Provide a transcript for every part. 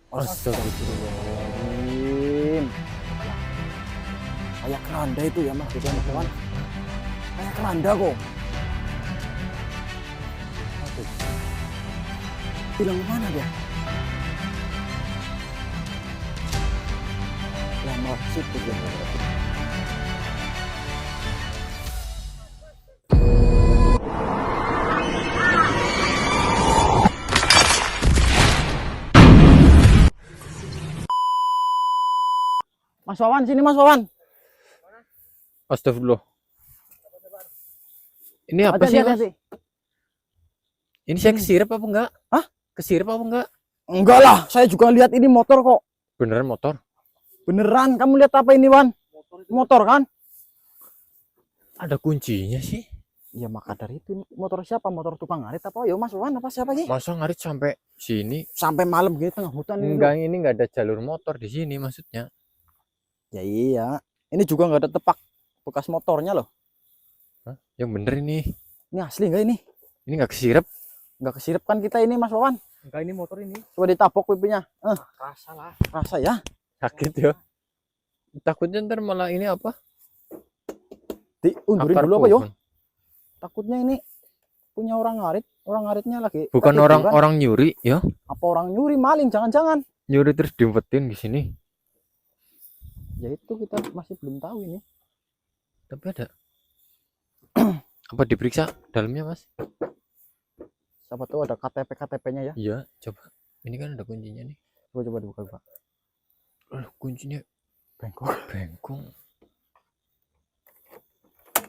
Astagfirullahaladzim. Kayak keranda itu ya mas, kawan. Kayak keranda kok. Aduh. Bilang mana dia? Yang maksud itu. Mas Wawan, sini Mas Wawan. Astagfirullah. Ini apa sih, Mas? Ini saya kesirep apa enggak? Hah? Kesirep apa enggak? Enggak lah, saya juga lihat ini motor kok. Beneran motor? Beneran, kamu lihat apa ini, Wan? Motor kan? Ada kuncinya sih. Iya, maka dari itu motor siapa? Motor tukang ngarit apa? Ya Mas Wawan apa siapa sih? Masa ngarit sampai sini? Sampai malam gitu tengah hutan ini. Enggak, ini enggak ada jalur motor di sini maksudnya. Ya iya, ini juga nggak ada tepak bekas motornya loh. Hah? Yang bener ini. Ini asli nggak ini? Ini enggak kesirep. Nggak kesirip kan kita ini Mas Wawan? Enggak, ini motor ini. Coba ditabok pipinya. Rasa lah. Rasa ya? Sakit ya. Takutnya ntar malah ini apa? Diundurin Akar dulu apa yo? pohon. Takutnya ini punya orang ngarit. Orang ngaritnya lagi. Bukan lagi orang kan? orang nyuri ya? Apa orang nyuri maling? Jangan-jangan. Nyuri terus diumpetin di sini. Ya itu kita masih belum tahu ini. Tapi ada. Apa diperiksa dalamnya, Mas? Siapa tahu ada KTP-KTP-nya ya. Iya, coba. Ini kan ada kuncinya nih. Coba dibuka, Pak. Kuncinya Bengkok. bengkong.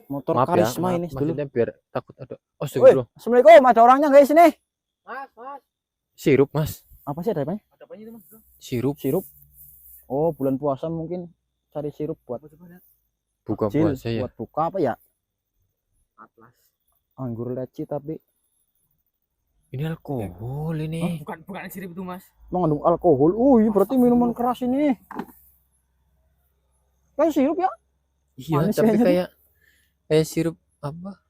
Motor Maaf ya, karisma maaf, ini dulu. maksudnya biar takut ada. Oh, Woi, astagfirullah. Assalamualaikum. Ada orangnya nggak di sini? Mas. Sirup, Mas. Apa sih ada apanya? Ada apanya itu, Mas? Sirup. Sirup. Oh, bulan puasa mungkin cari sirup buat Coba lihat. Buka kecil, puasa ya. buat buka apa ya? Atlas. Anggur leci tapi Ini alkohol ini. Bukan sirip itu, Mas. mengandung alkohol. Iya berarti minuman keras ini. Kayak sirup ya? Iya, manis tapi kayaknya kayak sirup apa?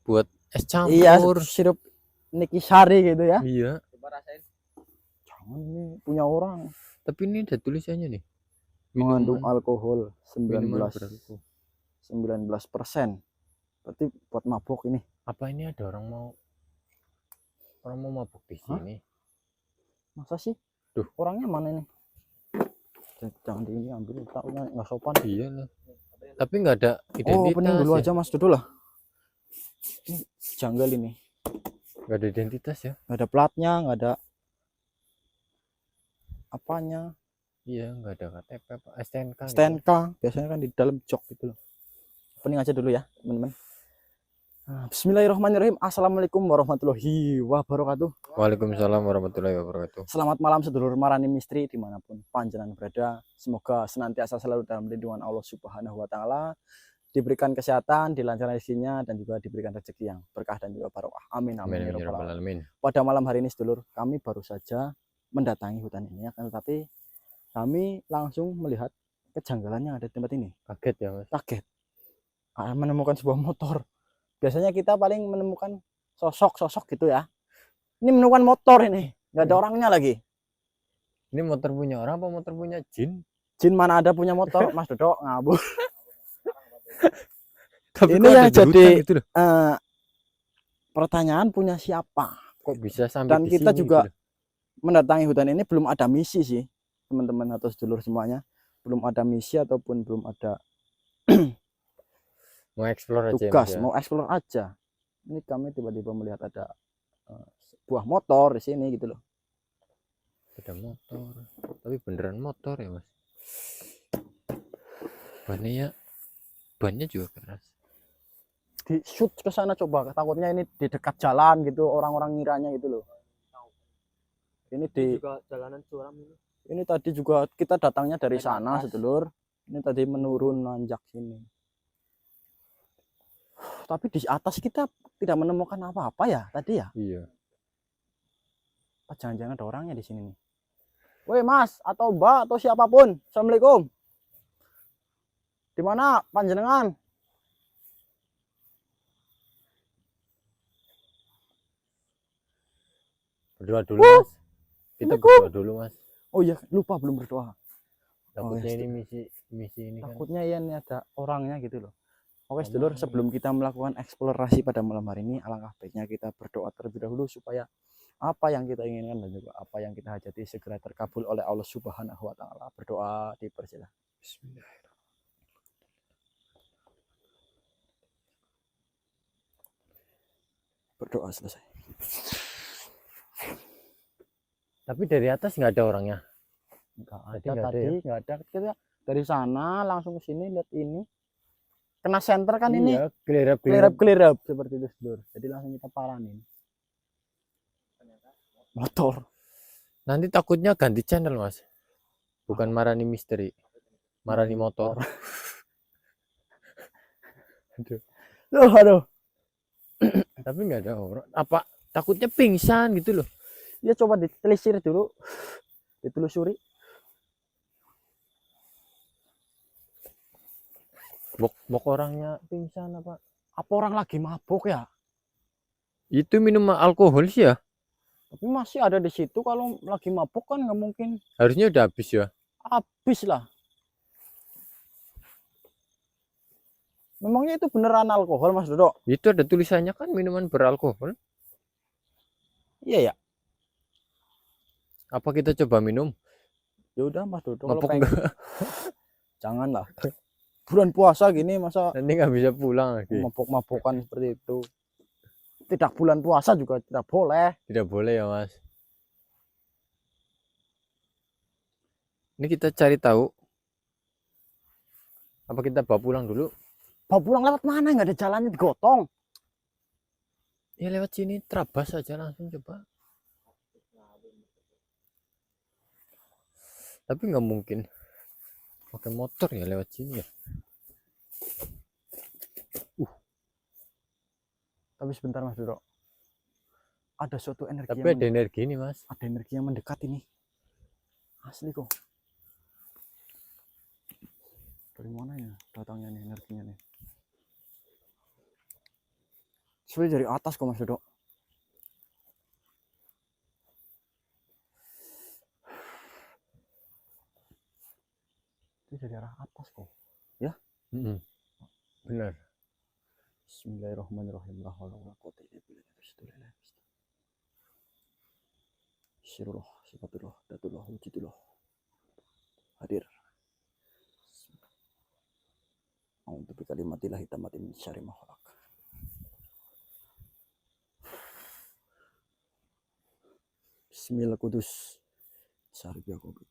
Buat es Iya, campur. sirup Nikisari gitu ya. Iya. Coba rasain. Jangan ini punya orang. Tapi ini ada tulisannya nih. Mengandung Minuman- alkohol minuman 19%. beralkohol. 19%. Berarti buat mabuk ini. Apa ini ada orang mau mabuk di Hah? sini? Masa sih? Duh. Orangnya mana ini? Jangan di ini ambil, takutnya nggak sopan. Iya lah. Tapi nggak ada Oh, identitas. opening dulu ya? aja Mas, dulu lah. Ini janggal ini. Nggak ada identitas ya? Nggak ada platnya, nggak ada apanya. Iya, nggak ada KTP apa STNK. gitu. STNK biasanya kan di dalam jok gitu loh. Opening aja dulu ya, teman-teman. Bismillahirrahmanirrahim. Assalamualaikum warahmatullahi wabarakatuh. Waalaikumsalam warahmatullahi wabarakatuh. Selamat malam sedulur Marani Misteri dimanapun panjenengan berada. Semoga senantiasa selalu dalam lindungan Allah Subhanahu Wa Taala, diberikan kesehatan, dilancarkan rezekinya, dan juga diberikan rezeki yang berkah dan juga barokah. Amin amin Amin ya ya rabbal rabbal alamin. alamin. Pada malam hari ini sedulur, kami baru saja mendatangi hutan ini ya, tetapi kami langsung melihat kejanggalan yang ada di tempat ini. Kaget ya, Mas. Kaget menemukan sebuah motor. Biasanya kita paling menemukan sosok-sosok gitu ya. Ini menemukan motor ini, nggak ada orangnya lagi. Ini motor punya orang apa motor punya jin? Jin mana ada punya motor, Mas Dodo ngabur. Tapi Ini kok yang ada di jadi hutan gitu loh. Pertanyaan punya siapa? Kok bisa sampai Dan di kita sini juga gitu? mendatangi hutan ini belum ada misi sih, teman-teman atau sedulur semuanya. Belum ada misi ataupun belum ada Mau explore aja ya, tugas, Mas, ya? mau explore aja. Ini kami tiba-tiba melihat ada sebuah motor di sini gitu loh. Ada motor. Tapi beneran motor ya, Mas. Bannya juga keras. Di shoot ke sana coba, takutnya ini di dekat jalan gitu, orang-orang ngiranya gitu loh. Ini di Juga jalanan curam ini. ini tadi juga kita datangnya dari Dari sana atas. sedulur. Ini tadi menurun nanjak sini. Tapi di atas kita tidak menemukan apa-apa ya tadi ya. Iya. Apa jangan-jangan ada orangnya di sini nih. Woi Mas atau Mbak atau siapapun. Assalamualaikum. Di mana panjenengan? Berdoa dulu, Mas. Kita berdoa dulu, Mas. Oh iya, lupa belum berdoa. Takutnya yes, ini misi ini kan. Takutnya ya ini ada orangnya gitu loh. Oke, sedulur, sebelum kita melakukan eksplorasi pada malam hari ini, alangkah baiknya kita berdoa terlebih dahulu supaya apa yang kita inginkan dan juga apa yang kita hajati segera terkabul oleh Allah Subhanahu wa taala. Berdoa dipersilakan. Bismillahirrahmanirrahim. Berdoa selesai. Tapi dari atas nggak ada orangnya. Enggak Tadi ada nggak ada tadi, ya? enggak ada. Kita dari sana langsung ke sini lihat ini. Kena center kan ini. Iya, gelerap-gelerap. Gelerap seperti itu, sedulur. Jadi langsung kita paranin. Motor. Nanti takutnya ganti channel, Mas. Bukan Marani Misteri. Marani Motor. Aduh. Tapi nggak ada orang. Apa takutnya pingsan gitu loh. Ya coba ditelisir dulu. Ditelusuri. Bok orangnya pingsan apa? Apa orang lagi mabuk ya? Itu minum alkohol sih ya. Tapi masih ada di situ. Kalau lagi mabuk kan nggak mungkin Harusnya udah habis ya. habis lah. Memangnya itu beneran alkohol, Mas Dodo? Itu ada tulisannya kan minuman beralkohol. Iya ya. Apa kita coba minum? Ya udah, Mas Dodo. Kalau Mabuk pengen, enggak? janganlah. Bulan puasa gini masa Nanti nggak bisa pulang lagi. mabuk-mabukan seperti itu. Tidak bulan puasa juga tidak boleh. Tidak boleh ya, Mas. Ini kita cari tahu. Apa kita bawa pulang dulu? Bawa pulang lewat mana? Nggak ada jalannya, digotong. Ya lewat sini, terabas aja langsung coba. Tapi nggak mungkin pakai motor ya lewat sini ya. Tapi sebentar, Mas Dodo. Ada suatu energi Tapi yang ada energi nih, Mas. ada energi yang mendekat ini. Asli kok. Dari mana ya datangnya nih energinya nih? Sebenarnya dari atas kok, Mas Dodo. Itu dari arah atas kok. Ya? Benar. Bismillahirrahmanirrahim. La haula wala quwwata illa billah. Sirullah, sifatullah, datullah, wujudullah. Hadir. A'udzu bikalimatillahi tammati min syarri ma khalaq. Bismillah kudus. Syarif Yakubit.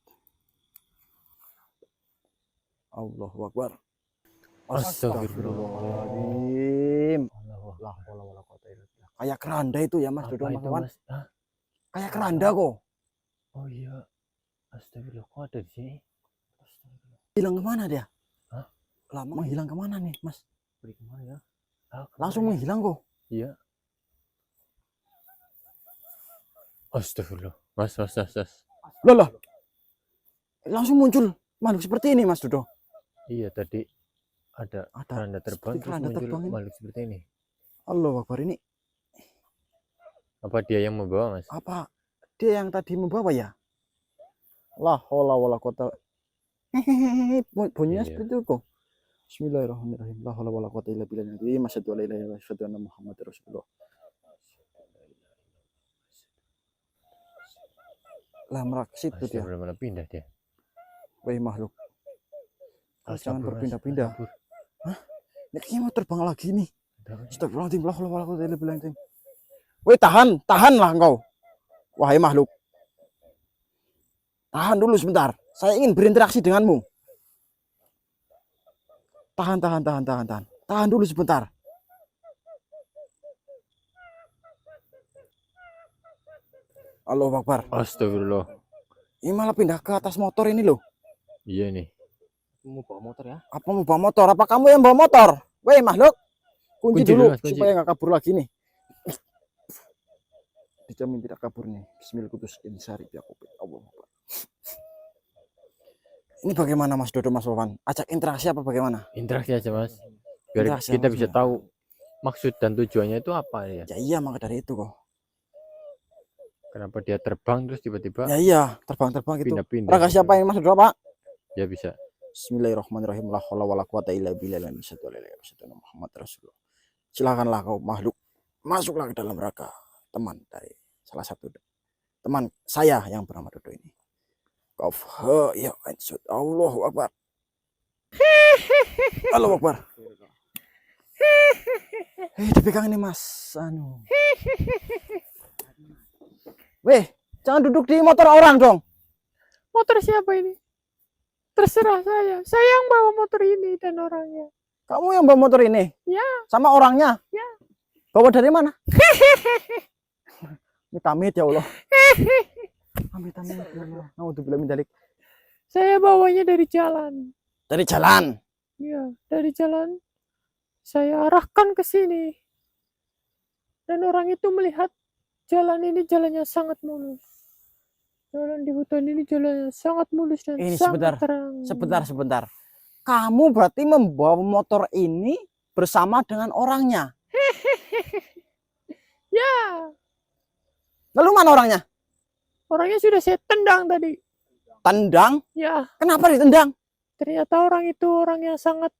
Allahu Akbar. Astagfirullahaladzim. La haula wala quwwata illa billah. Kayak keranda itu ya, Mas Dodo, Apa Mas itu, Wawan. Mas? Hah? Kayak keranda kok. Oh iya. Astagfirullah, kok ada di sini? Hilang kemana dia? Hah? Lama menghilang kemana nih, Mas? Pergi kemana ya? Langsung menghilang kok. Iya. Astagfirullah. Mas. Loh. Langsung muncul makhluk seperti ini, Mas Dodo. Iya, tadi ada keranda terbang, seperti terus keranda muncul terbang ini. makhluk seperti ini. Allahu Akbar, ini Apa dia yang membawa, Mas? apa dia yang tadi membawa ya? La haula wala quwata. Bunyinya Iya. seperti itu kok. Bismillahirrahmanirrahim. La haula wala quwata illa billah. Masyhadu an la ilaha illallah wa asyhadu anna Muhammadar Rasulullah. Lah meraksit tuh dia. Astagfirullah, malah pindah dia. Wahai makhluk. Jangan Astagfirullah, berpindah-pindah. astagfirullah. Ini kayaknya mau terbang lagi nih. Ada. Astagfirullahaladzim. La haula wala quwata illa billah. Woi, tahanlah engkau. Wahai makhluk. Tahan dulu sebentar. Saya ingin berinteraksi denganmu. Tahan. Tahan dulu sebentar. Allahu Akbar. Astagfirullah. Ini malah pindah ke atas motor ini loh. Iya nih. Mau bawa motor ya? Apa mau bawa motor? Apa kamu yang bawa motor? Woi makhluk. Kunci Kunci dulu dulu, Mas, kunci. supaya nggak kabur lagi nih. Dijamin tidak kabur nih. Bismillah kudus insari Yakubit. Allahu Akbar. Ini bagaimana Mas Dodo, Mas Wawan? Ajak interaksi apa bagaimana? Interaksi aja, Mas. Biar Interaksi kita apa bisa maksudnya? tahu maksud dan tujuannya itu apa ya. Ya iya, maka dari itu kok. Kenapa dia terbang terus tiba-tiba Ya iya, terbang-terbang gitu. pindah-pindah? Raga gitu? siapa yang masuk doa, Pak? Ya bisa. Bismillahirrahmanirrahim. La haula wala quwata illa billah. Muhammad Rasulullah. Silakanlah kau makhluk masuklah ke dalam raga teman dari salah satu teman saya yang bernama Dodo ini. Qaf ya ansud. Allahu Akbar. Allahu Akbar. Dipegang ini Mas. Anu. Weh, jangan duduk di motor orang dong. Motor siapa ini? Terserah saya. Saya yang bawa motor ini dan orangnya. Kamu yang bawa motor ini? Ya. Sama orangnya? Ya. Bawa dari mana? Amit ya Allah. Amit ya Allah. Naudzubillah min dzalik. Saya bawanya dari jalan. Dari jalan. Ya, dari jalan. Saya arahkan ke sini. Dan orang itu melihat jalan ini jalannya sangat mulus. Jalan di hutan ini jalannya sangat mulus dan Ini sangat terang. Sebentar. Kamu berarti membawa motor ini bersama dengan orangnya. Ya. Lalu mana orangnya? Orangnya sudah saya tendang tadi. Tendang? Ya. Kenapa ditendang? Ternyata orang itu orang yang sangat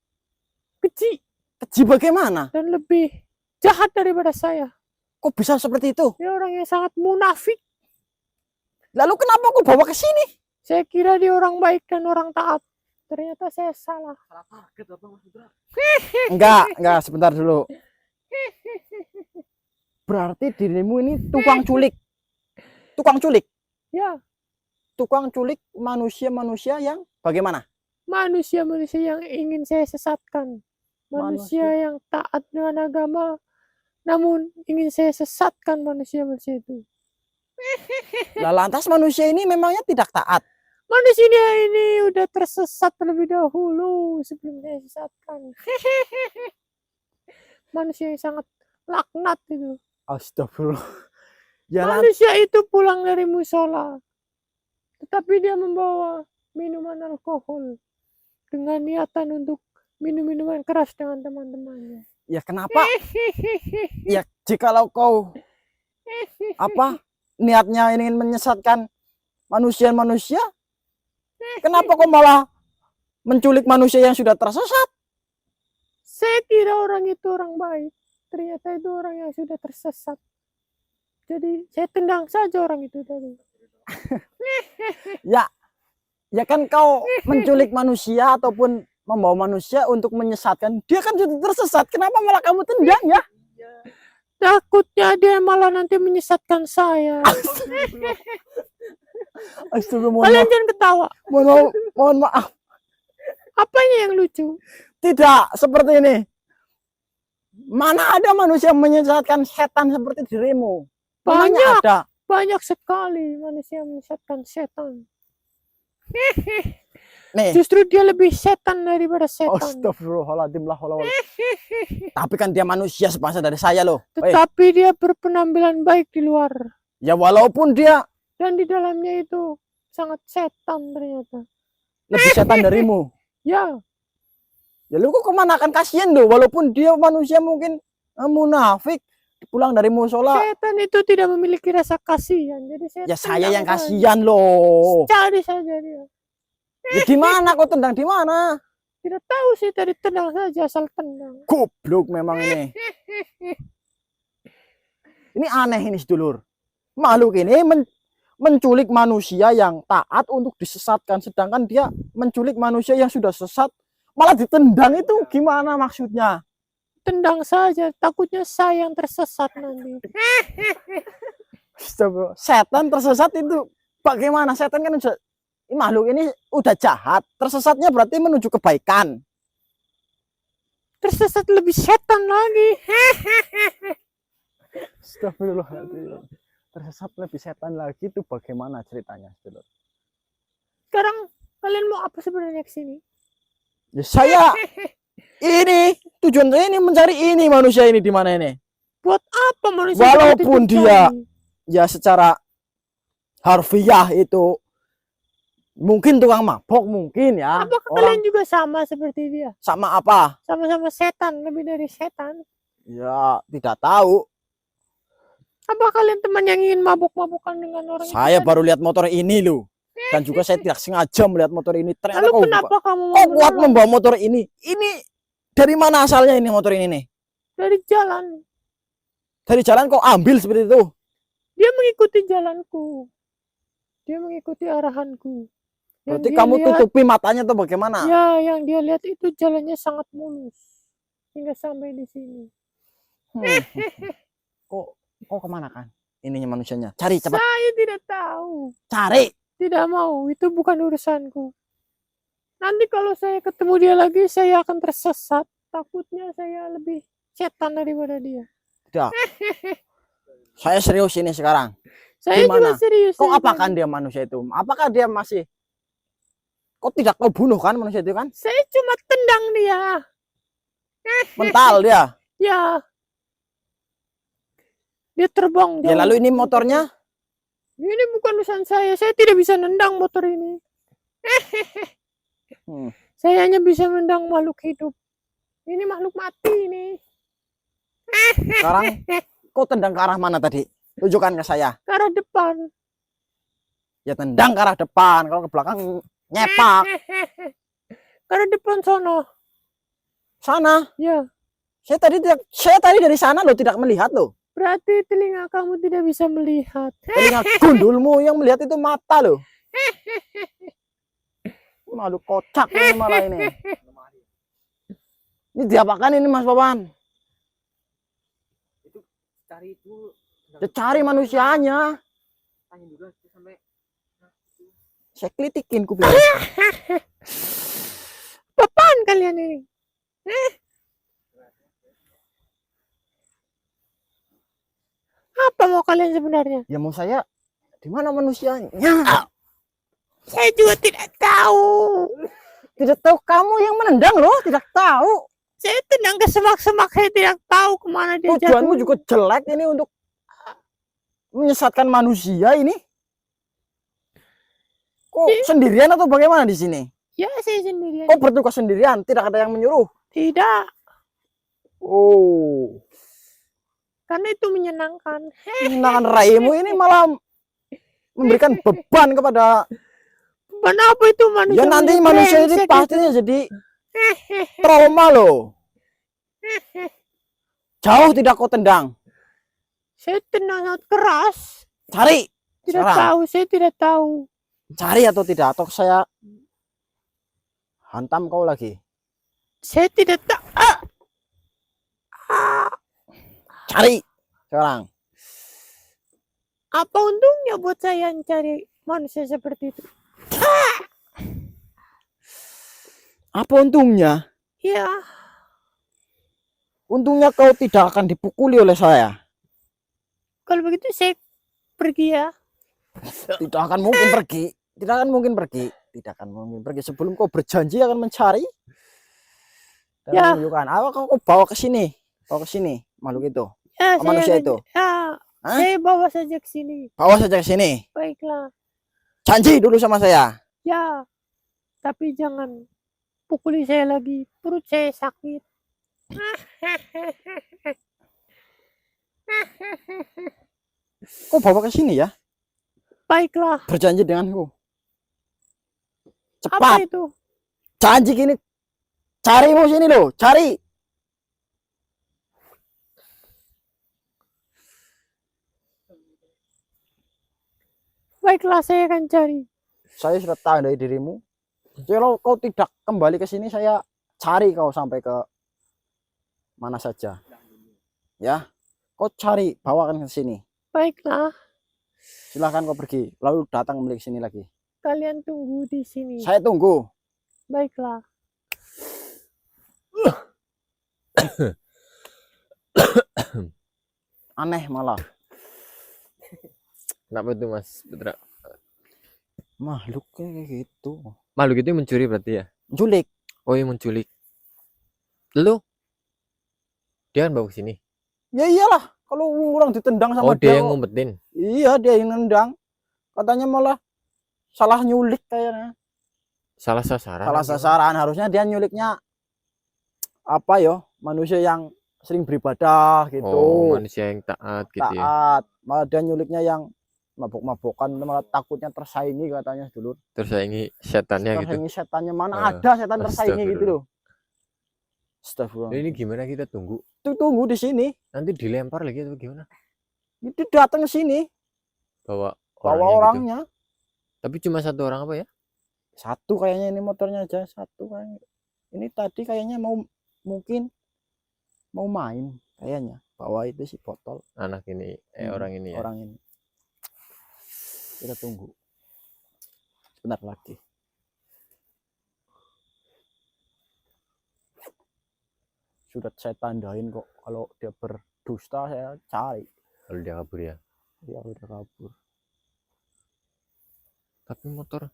keji. Keji bagaimana? Dan lebih jahat daripada saya. Kok bisa seperti itu? Dia orang yang sangat munafik. Lalu kenapa kau bawa ke sini? Saya kira dia orang baik dan orang taat. Ternyata saya salah. Enggak, sebentar dulu. Berarti dirimu ini tukang culik. Tukang culik. Ya, Tukang culik manusia-manusia yang bagaimana? manusia-manusia yang ingin saya sesatkan. Manusia yang taat dengan agama, namun ingin saya sesatkan manusia-manusia itu. Lah lantas manusia ini memangnya tidak taat. Manusia ini udah tersesat terlebih dahulu sebelum saya sesatkan. Manusia yang sangat laknat itu. Astagfirullah. Ya Manusia itu pulang dari musola, tetapi dia membawa minuman alkohol dengan niatan untuk minum minuman keras dengan teman-temannya. ya kenapa? Ya jikalau kau niatnya ingin menyesatkan manusia-manusia, kenapa kau malah menculik manusia yang sudah tersesat? Saya kira orang itu orang baik, ternyata itu orang yang sudah tersesat. Jadi saya tendang saja orang itu tadi. Ya kan kau menculik manusia ataupun membawa manusia untuk menyesatkan, dia kan sudah tersesat, kenapa malah kamu tendang ya? Takutnya dia malah nanti menyesatkan saya. Astagfirullah, Kalian jangan ketawa. mohon maaf. Apanya yang lucu? Tidak seperti ini. Mana ada manusia menyesatkan setan seperti dirimu? Memangnya ada? Banyak sekali manusia menyesatkan setan. Nih. Justru dia lebih setan daripada setan. Astagfirullahaladzim. Tapi kan dia manusia sebangsa dari saya loh. Tetapi dia berpenampilan baik di luar. Ya walaupun dia Dan di dalamnya itu sangat setan ternyata. lebih setan darimu. Ya. Ya lu kok kemana kan kasihan loh. Walaupun dia manusia mungkin munafik. Pulang dari musola. Setan itu tidak memiliki rasa kasihan. Jadi Ya saya yang kasihan loh. Cari saja dia. Ya di mana kok tendang di mana? Tidak tahu sih, tadi tendang saja asal tendang. Goblok memang ini. Ini aneh ini sedulur. Makhluk ini menculik manusia yang taat untuk disesatkan, sedangkan dia menculik manusia yang sudah sesat malah ditendang, itu gimana maksudnya? Tendang saja, takutnya saya yang tersesat nanti. Setan tersesat itu bagaimana? Setan kan makhluk ini udah jahat, tersesatnya berarti menuju kebaikan. Tersesat lebih setan lagi. Astagfirullahaladzim. Tersesat lebih setan lagi itu bagaimana ceritanya, sedulur? Sekarang kalian mau apa sebenarnya ke sini? Ya saya ini tujuan saya ini mencari ini manusia ini di mana ini. Buat apa manusia? Walaupun dia ya secara harfiah itu mungkin tukang mabok mungkin ya. Apakah kalian juga sama seperti dia? Sama apa? Sama-sama setan, lebih dari setan. Ya tidak tahu. Apa kalian teman yang ingin mabuk-mabukan dengan orang itu Saya tadi? baru lihat motor ini loh. Dan juga saya tidak sengaja melihat motor ini. Ternyata Lalu kau kenapa kamu mau kok kuat menolong? membawa motor ini? Ini dari mana asalnya ini motor ini nih? Dari jalan. Dari jalan kau ambil seperti itu. Dia mengikuti jalanku. Dia mengikuti arahanku. Yang Berarti dia kamu lihat, tutupi matanya tuh bagaimana? ya, yang dia lihat itu jalannya sangat mulus hingga sampai di sini. Hmm. Kok kemana kan? Ininya manusianya. Cari cepat. Saya tidak tahu. Cari. Tidak mau. Itu bukan urusanku. Nanti kalau saya ketemu dia lagi, saya akan tersesat. Takutnya saya lebih setan daripada dia. Tidak. Saya serius ini sekarang. Saya Gimana? juga serius. Kok saya apakan bilang. dia manusia itu? Apakah dia masih? Kok tidak kau bunuh kan manusia itu kan? Saya cuma tendang dia. Mental dia. Ya. Dia terbang Ya jauh. lalu ini motornya? Ini bukan urusan saya. Saya tidak bisa nendang motor ini. Hmm. Saya hanya bisa menendang makhluk hidup. Ini makhluk mati ini. Sekarang kau tendang ke arah mana tadi? Tunjukkan ke saya. Ke arah depan. Ya tendang ke arah depan. Kalau ke belakang nyepak. Ke arah depan sono. Sana. Ya. Saya tadi dari sana loh tidak melihat loh. Berarti telinga kamu tidak bisa melihat. Telinga gundulmu yang melihat itu mata loh. Malu kocak ini malah ini. Ini diapakan ini Mas Papan? Itu cari itu. Ya, cari manusianya. Tanya juga sampai. Saya kelitikin kuping. Apaan kalian ini? Apa mau kalian sebenarnya? Ya mau saya di mana manusianya? Saya juga tidak tahu. Tidak tahu kamu yang menendang loh, tidak tahu. Saya tendang ke semak-semak, saya tidak tahu kemana dia Tujuanmu jatuh. juga jelek ini untuk menyesatkan manusia ini. Kok sendirian atau bagaimana di sini? Ya, saya sendirian. Kok bertugas sendirian? Tidak ada yang menyuruh. Tidak, Oh, karena itu menyenangkan. menyenangkan raimu ini malah memberikan beban kepada. Kenapa itu manusia? Ya nanti manusia ini pastinya jadi trauma loh. Jauh tidak kau tendang. Saya tendang sangat keras. Cari. Tidak Sekarang. tahu, saya tidak tahu. Cari atau tidak, atau saya hantam kau lagi. Saya tidak tahu. Cari sekarang. Apa untungnya buat saya mencari manusia seperti itu? Apa untungnya? Ya, Untungnya kau tidak akan dipukuli oleh saya. kalau begitu saya pergi ya. Tidak akan mungkin pergi. Tidak akan mungkin pergi. Tidak akan mungkin pergi sebelum kau berjanji akan mencari. Dan Ya. menunjukkan. Apa kau bawa ke sini? Bawa ke sini makhluk itu. Ya, Oh, manusia itu? Ya, Hah? saya bawa saja ke sini. Bawa saja ke sini. Baiklah. Janji dulu sama saya. Ya, tapi jangan pukuli saya lagi. Perut saya sakit. Kau bawa ke sini ya. Baiklah. Berjanji denganku. Apa Cepat. itu? Janji gini. Carimu sini loh. Cari. Baiklah, saya akan cari. Saya sudah tahu dari dirimu. Kalau kau tidak kembali ke sini, saya cari kau sampai ke mana saja. Ya, kau cari, bawakan ke sini. Baiklah, Silahkan kau pergi, lalu datang kembali ke sini lagi. kalian tunggu di sini. Saya tunggu. Baiklah. Aneh malah. Kenapa itu Mas Putra? Makhluknya kayak gitu. Makhluk itu mencuri berarti ya? Menculik. Oh iya menculik. Lalu dia kan bawa ke sini. Ya iyalah, kalau orang ditendang sama Oh dia dia. yang ngumpetin. Iya, dia yang nendang. Katanya malah salah nyulik kayaknya. Salah sasaran. Salah gimana? sasaran, harusnya dia nyuliknya apa yo? Manusia yang sering beribadah gitu. Oh, manusia yang taat gitu ya. Taat. Malah dia nyuliknya yang mabuk-mabukan, malah takutnya tersaingi katanya dulu. Tersaingi setannya gitu. Tersaingi setannya, mana Eh, ada setan tersaingi gitu loh. Astagfirullah. Ini gimana kita tunggu? Tunggu di sini. Nanti dilempar lagi atau gimana? Itu datang ke sini, Bawa bawa orangnya gitu. orangnya. Tapi cuma satu orang apa ya? Satu kayaknya ini motornya aja, satu kayaknya. Ini tadi kayaknya mungkin mau main kayaknya. Bawa itu si botol. Anak ini, orang ini ya. Orang ini. Kita tunggu. Sebentar lagi. Sudah saya tandain kok, kalau dia berdusta saya cari. Kalau dia kabur ya. Dia udah kabur. Tapi motor.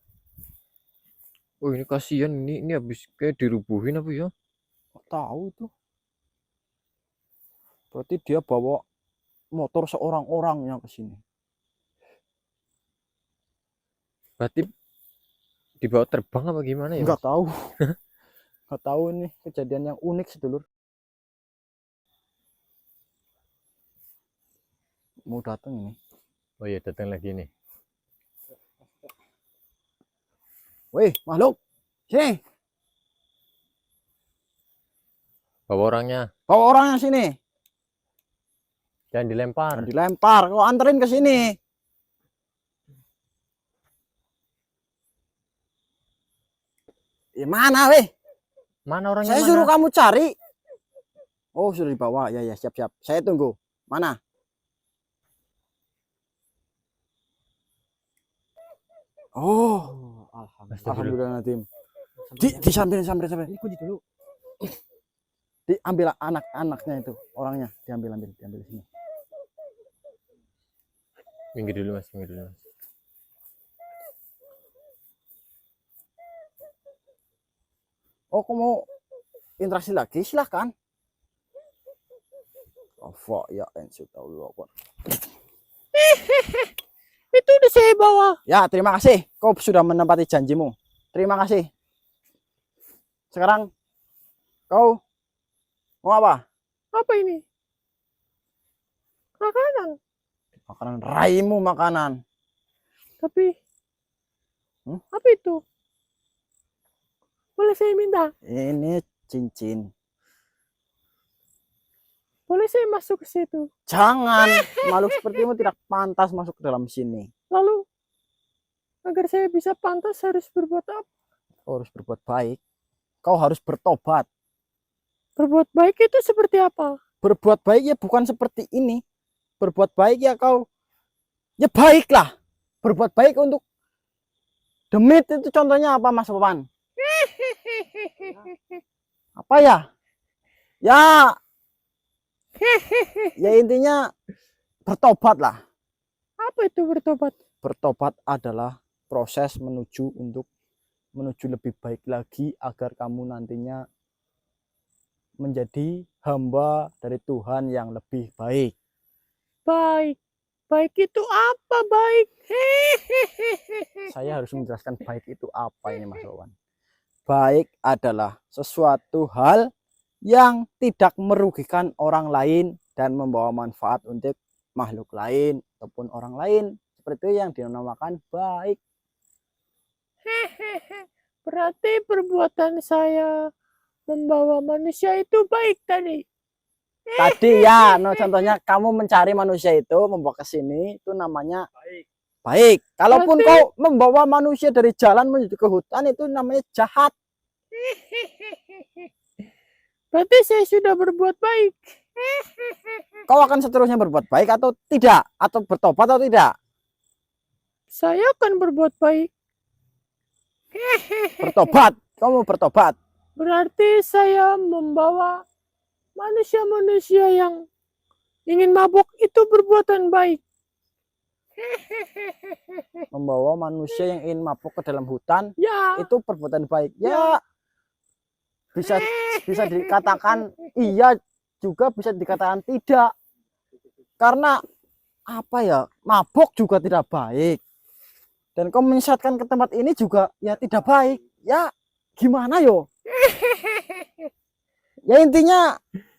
Oh, ini kasihan, ini habis kayak dirubuhin apa ya? Nggak tahu tuh. Berarti dia bawa motor seorang orangnya ke sini. Berarti dibawa terbang apa gimana ya? Nggak tahu. Nggak tahu, ini kejadian yang unik sedulur. Mau datang ini. Oh iya, datang lagi nih. Weh, makhluk. Sini. Bawa orangnya, Bawa orangnya sini. jangan dilempar. Dilempar. Kau anterin ke sini. Mana weh? Mana orangnya? Saya mana? suruh kamu cari. Oh, sudah dibawa. Ya, ya, siap-siap. Saya tunggu. Mana? Oh, alhamdulillah Nadim. Disamperin. Ini kunci dulu. Diambil anak-anaknya itu, orangnya diambil sini. Minggir dulu mas, minggir dulu mas. Oh, kamu mau interaksi lagi? Silahkan. Apa ya Allah. Itu udah saya bawa. Ya, terima kasih. Kau sudah menepati janjimu. Terima kasih. Sekarang kau mau apa? Apa ini? Makanan. Makanan, raimu makanan. Tapi apa itu? Boleh saya minta? Ini cincin. Boleh saya masuk ke situ? Jangan, makhluk sepertimu tidak pantas masuk ke dalam sini. Lalu agar saya bisa pantas harus berbuat apa? Kau harus berbuat baik. Kau harus bertobat. Berbuat baik itu seperti apa? Berbuat baik ya bukan seperti ini. Berbuat baik ya kau, ya baiklah. Berbuat baik untuk demit itu contohnya apa Mas Papan? Apa ya? Ya intinya bertobat lah. Apa itu bertobat? Bertobat adalah proses menuju lebih baik lagi agar kamu nantinya menjadi hamba dari Tuhan yang lebih baik. Baik. Baik itu apa baik? Saya harus menjelaskan baik itu apa ini Mas Wawan. Baik adalah sesuatu hal yang tidak merugikan orang lain dan membawa manfaat untuk makhluk lain ataupun orang lain. Seperti itu yang dinamakan baik. Berarti perbuatan saya membawa manusia itu baik tadi. Tadi ya, no, contohnya kamu mencari manusia itu, membawa ke sini, itu namanya baik. Kalaupun kau membawa manusia dari jalan menuju ke hutan, itu namanya jahat. Berarti saya sudah berbuat baik. Kau akan seterusnya berbuat baik atau tidak? Atau bertobat atau tidak? Saya akan berbuat baik. Bertobat. Kamu bertobat. Berarti saya membawa manusia-manusia yang ingin mabuk itu berbuatan baik. Membawa manusia yang ingin mabuk ke dalam hutan, Ya. itu perbuatan baik. Ya, bisa dikatakan iya, juga bisa dikatakan tidak. Karena apa ya, mabuk juga tidak baik. Dan kau menyesatkan ke tempat ini juga ya tidak baik. Ya, gimana yo? Ya intinya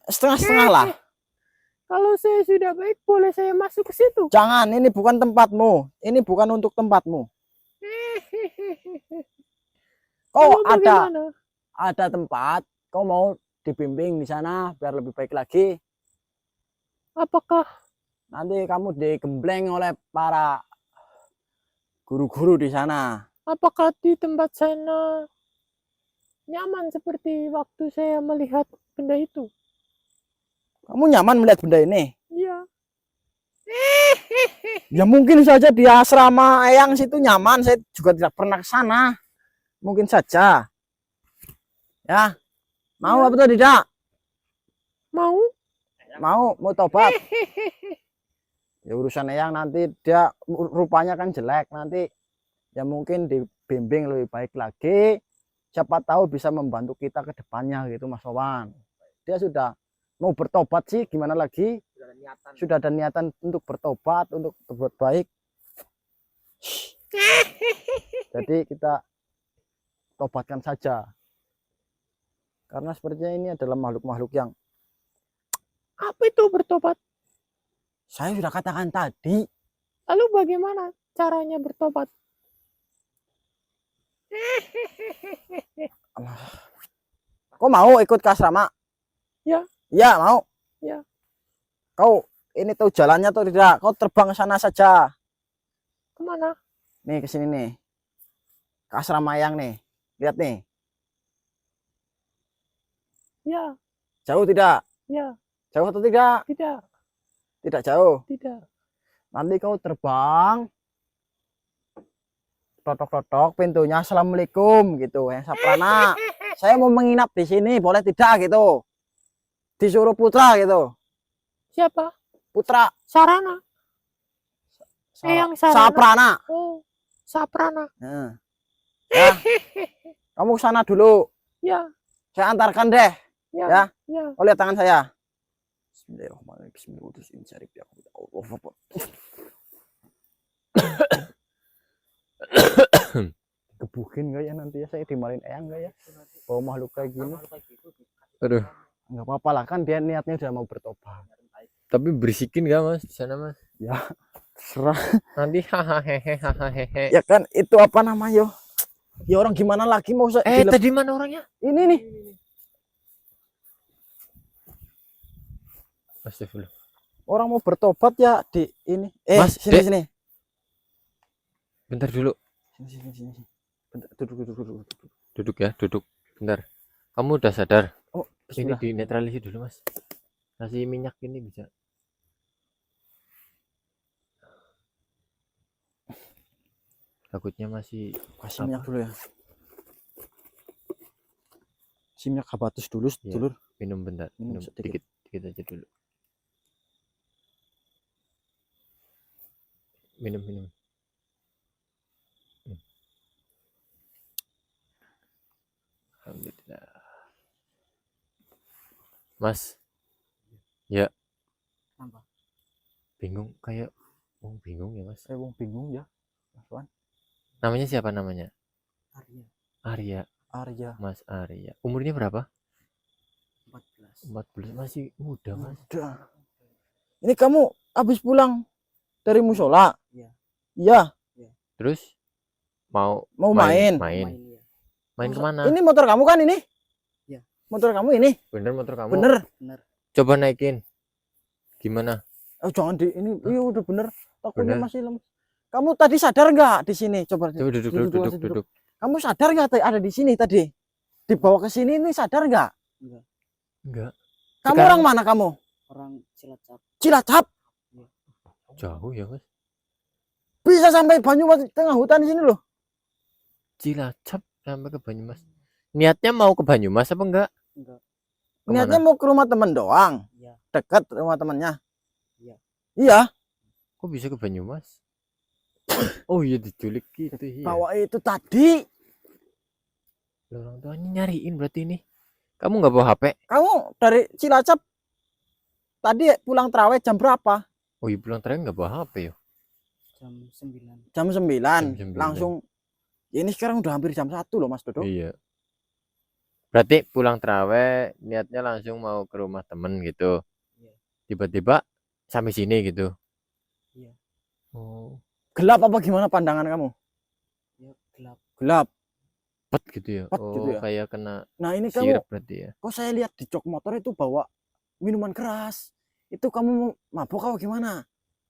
setengah-setengah lah. Kalau saya sudah baik, boleh saya masuk ke situ? Jangan, ini bukan tempatmu. Ini bukan untuk tempatmu. Kau Lalu bagaimana? ada tempat, kau mau dibimbing di sana biar lebih baik lagi. Apakah Nanti kamu digembleng oleh para guru-guru di sana. apakah di tempat sana nyaman seperti waktu saya melihat benda itu? Kamu nyaman melihat benda ini? Iya. Ya mungkin saja di asrama Eyang situ nyaman. Saya juga tidak pernah ke sana. Mungkin saja. Ya. Mau Ya. apa tuh tidak? Mau? Mau tobat. Ya urusan Eyang nanti, dia rupanya kan jelek, nanti ya mungkin dibimbing lebih baik lagi, siapa tahu bisa membantu kita ke depannya gitu Mas Wawan. Dia sudah mau bertobat sih, gimana lagi, sudah ada niatan untuk bertobat, untuk berbuat baik. Jadi kita tobatkan saja, karena sepertinya ini adalah makhluk-makhluk yang Apa itu bertobat? saya sudah katakan tadi. Lalu bagaimana caranya bertobat? Kau mau ikut ke asrama? Ya. Ya, mau. Ya. Kau ini tahu jalannya atau tidak? Kau terbang ke sana saja. Kemana? Nih, ke sini nih. Ke asrama Eyang nih. Lihat nih. Ya, Jauh tidak? ya, Jauh atau tidak? tidak, Tidak jauh. tidak. Nanti kau terbang. Totok-totok pintunya. Assalamualaikum gitu. Yang Saprana. Saya mau menginap di sini, boleh tidak gitu? Disuruh Putra gitu. Siapa? Putra. Sarana. Eyang Sarana. Saprana. Oh, Saprana. Nah. Ya. Kamu ke sana dulu. Ya, Saya antarkan deh. ya, Ya. ya. Oh, lihat tangan saya. Bismillahirrahmanirrahim. Bismillahirrahmanirrahim. Kebukin gak ya nanti ya, saya dimarahin Eyang gak ya? Bawa makhluk kayak gini. Aduh, Nggak apa-apa lah, kan dia niatnya udah mau bertobat. tapi berisikin gak Mas di sana Mas? Ya, serah. Nanti hahaha. Ya kan itu apa namanya yo? Ya orang gimana lagi mau saya Tadi mana orangnya? ini nih. Astagfirullah. Orang mau bertobat ya di ini. Mas, sini Dek. sini. Bentar dulu. Sini. Bentar, duduk. Duduk ya, duduk. Bentar. Kamu udah sadar? Oh, Ini bismillah. dinetralisir dulu Mas. Kasih minyak ini bisa. Takutnya masih Kasih apa? minyak dulu ya. Kasih minyak habatus dulu, Iya. dulur. Minum bentar. Minum Minum sedikit. dikit aja dulu. Minum. Alhamdulillah. Mas, ya Kenapa? bingung kayak bingung ya Mas. Saya wong bingung ya, Mas Wan. Namanya siapa namanya? Arya Arya, Arya. Mas Arya. Umurnya berapa? 14. 14, masih muda Mas. Udah. Ini kamu habis pulang dari musola? Iya. Iya, Terus mau mau main. Main Ya. kemana? Ini motor kamu kan ini? Iya. Motor kamu ini? Bener motor kamu? Bener. Coba naikin. Gimana? Oh, jangan di ini. Iya udah bener. Takutnya Bener. masih lemes. Kamu tadi sadar nggak di sini? Coba Coba duduk. duduk. Kamu sadar nggak ada di sini tadi? Dibawa ke sini ini sadar nggak? Enggak. Kamu Sekarang- orang mana kamu? Orang Cilacap. Cilacap. Jauh ya Mas. Bisa sampai Banyumas tengah hutan di sini loh. Cilacap sampai ke Banyumas. Niatnya mau ke Banyumas apa enggak? Enggak. Kemana? Niatnya mau ke rumah teman doang. Iya. Dekat rumah temannya. Iya. Iya. Kok bisa ke Banyumas? Oh iya diculik gitu iya. Bawa itu tadi. Lah, orang tuanya nyariin berarti ini. Kamu nggak bawa HP? Kamu dari Cilacap tadi pulang terawih jam berapa? Oh iya pulang terakhir nggak bawa HP ya? Jam 9. Jam 9. Jam 9. Langsung. Ya, ini sekarang udah hampir jam 1 loh Mas Dodo. Iya. Berarti pulang terawih niatnya langsung mau ke rumah temen gitu. Iya. Tiba-tiba sampai sini gitu. Iya. Oh, Gelap apa gimana pandangan kamu? Ya gelap. Gelap. pet gitu ya. Pet gitu ya. Kayak kena Nah ini kamu, sirep berarti ya. kok saya lihat di jok motor itu bawa minuman keras. Itu kamu mabuk apa gimana?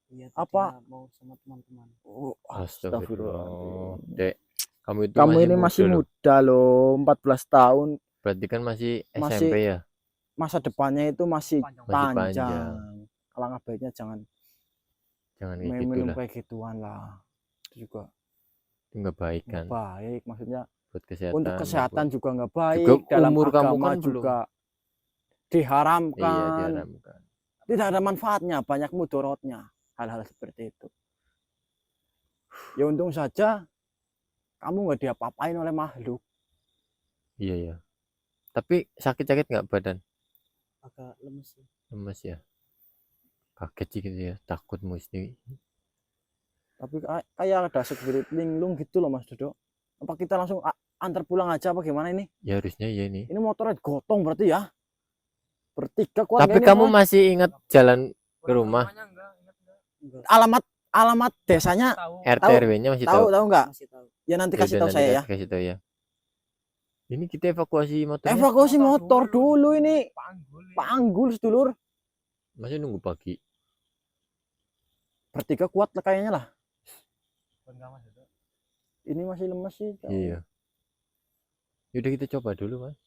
Iya. Apa? tadinya mau sama teman-teman. Oh, Astagfirullah. astagfirullahaladzim. Dek, kamu itu Kamu masih ini masih muda loh. muda loh, 14 tahun. Berarti kan masih Masih SMP ya. masa depannya itu masih Panjang. Masih panjang. panjang. Alangkah baiknya jangan Jangan kayak gitu minum lah. kayak gituan lah. Itu juga Itu nggak baik nggak kan. baik. Maksudnya Buat kesehatan. untuk kesehatan juga nggak baik. Juga Dalam umur kamu agama kan belum. juga Iya, diharamkan. diharamkan. Tidak ada manfaatnya, banyak mudorotnya. Hal-hal seperti itu. Ya untung saja kamu nggak diapa-apain oleh makhluk. Iya ya. Tapi sakit-sakit nggak badan? Agak lemes sih. Lemes ya. Kaget sih gitu ya. Takut mesti. Tapi kayak ada spirit linglung gitu loh Mas Dodo. Apa kita langsung antar pulang aja apa gimana ini? Ya harusnya ya ini. Ini motornya gotong berarti ya. Bertiga kuat Tapi nggak ini, kamu Mas? masih ingat jalan ke rumah? Enggak. Alamat desanya RT Tahu. RW-nya masih tahu tahu? tahu nggak? Masih tahu. Ya nanti Ya kasih udah, tahu nanti saya ya. kasih tahu ya. Ini kita evakuasi motornya. Evakuasi motor dulu ini. Panggul sedulur. Masih nunggu pagi. Bertiga kuat lah kayaknya lah. Ini masih lemes sih. Iya. Yaudah kita coba dulu Mas.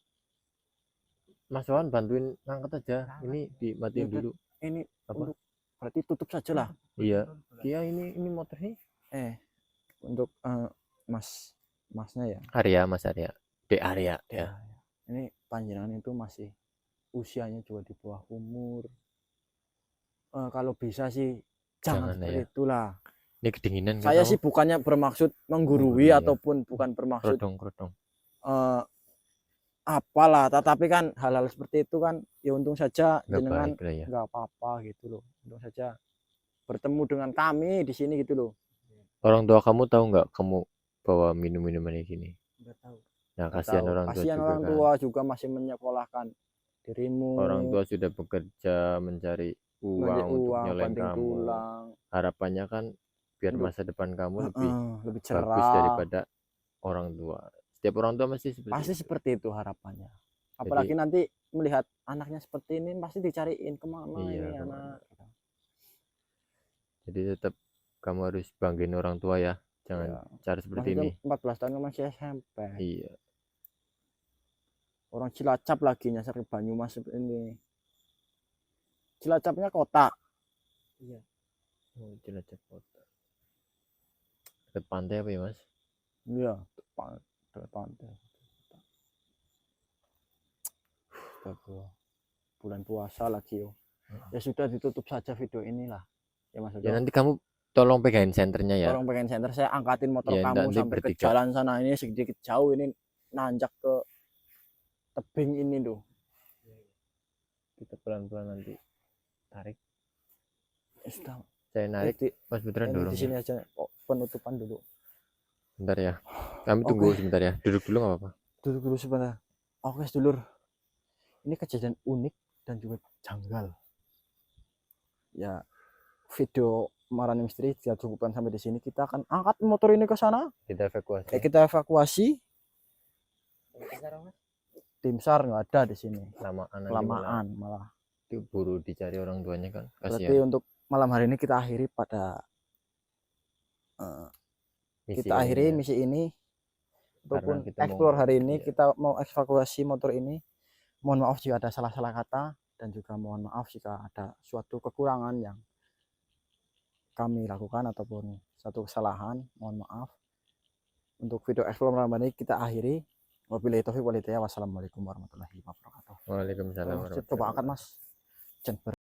Mas Wan bantuin ngangkat aja. Ini dimatiin Yaudah. dulu. Ini Apa? untuk berarti tutup saja lah. Iya. Iya ini motornya. Untuk masnya ya. Arya Mas Arya. Arya ya. Ini panjenengan itu masih usianya juga di bawah umur. Kalau bisa sih jangan Jangan seperti ya. itulah. Ini kedinginan kan Saya kamu? sih bukannya bermaksud menggurui Menggurui, ya. ataupun bukan bermaksud Kerodong. apalah, tetapi kan hal-hal seperti itu kan ya untung saja Nggak jenengan baik lah ya. nggak apa-apa gitu loh. Untung saja bertemu dengan kami di sini gitu loh. Orang tua kamu tahu nggak kamu bawa minum-minuman di sini? Enggak tahu. Nah, Nggak kasihan tahu. orang tua Kasihan juga orang kan. tua juga masih menyekolahkan dirimu. Orang tua sudah bekerja mencari Banyak uang untuk uang, nyolain banting kamu. tulang, Harapannya kan biar Untuk- masa depan kamu lebih lebih bagus cerah. daripada orang tua. Setiap orang tua masih seperti Pasti itu. seperti itu harapannya. Apalagi nanti melihat anaknya seperti ini pasti dicariin kemana Iya, ini kemana. anak. Jadi tetap kamu harus banggain orang tua ya. Jangan Ya. cara seperti Maksudnya ini. 14 tahun kan masih SMP. Iya. Orang Cilacap lagi nyasar ke Banyumas ini. Cilacapnya kota. Iya. Oh, Cilacap kota. Dekat pantai apa ya Mas? Iya, dekat pantai. Astagfirullah. Bulan puasa lagi yo. Ya sudah ditutup saja video inilah. Ya Mas Ya Dodo. nanti kamu tolong pegangin senternya ya. Tolong pengen center saya angkatin motor Ya, kamu nanti sampai ke bertiga. jalan sana ini sedikit jauh ini nanjak ke tebing ini tuh. Kita pelan-pelan nanti tarik. Ya sudah. Saya narik. Di, Mas Putra dorong. di sini aja penutupan dulu. Bentar ya. Kami tunggu sebentar ya. Duduk dulu nggak apa-apa. Duduk dulu sebentar. Oke, sedulur. Ini kejadian unik dan juga janggal. Ya, video Marani Misteri tidak cukupkan sampai di sini. Kita akan angkat motor ini ke sana. Kita evakuasi. Kita evakuasi. Tim SAR nggak ada di sini. Kelamaan. Kelamaan malah. Itu buru dicari orang tuanya kan. Berarti Kasihan. untuk malam hari ini kita akhiri pada misi ini ataupun kita mau explore hari ini. iya. Kita mau evakuasi motor ini. Mohon maaf jika ada salah-salah kata dan juga mohon maaf jika ada suatu kekurangan yang kami lakukan ataupun satu kesalahan. Mohon maaf. Untuk video explore malam ini kita akhiri. Wabillahi taufiq wal hidayah. Wassalamualaikum warahmatullahi wabarakatuh. Waalaikumsalam. Coba angkat Mas. Jangan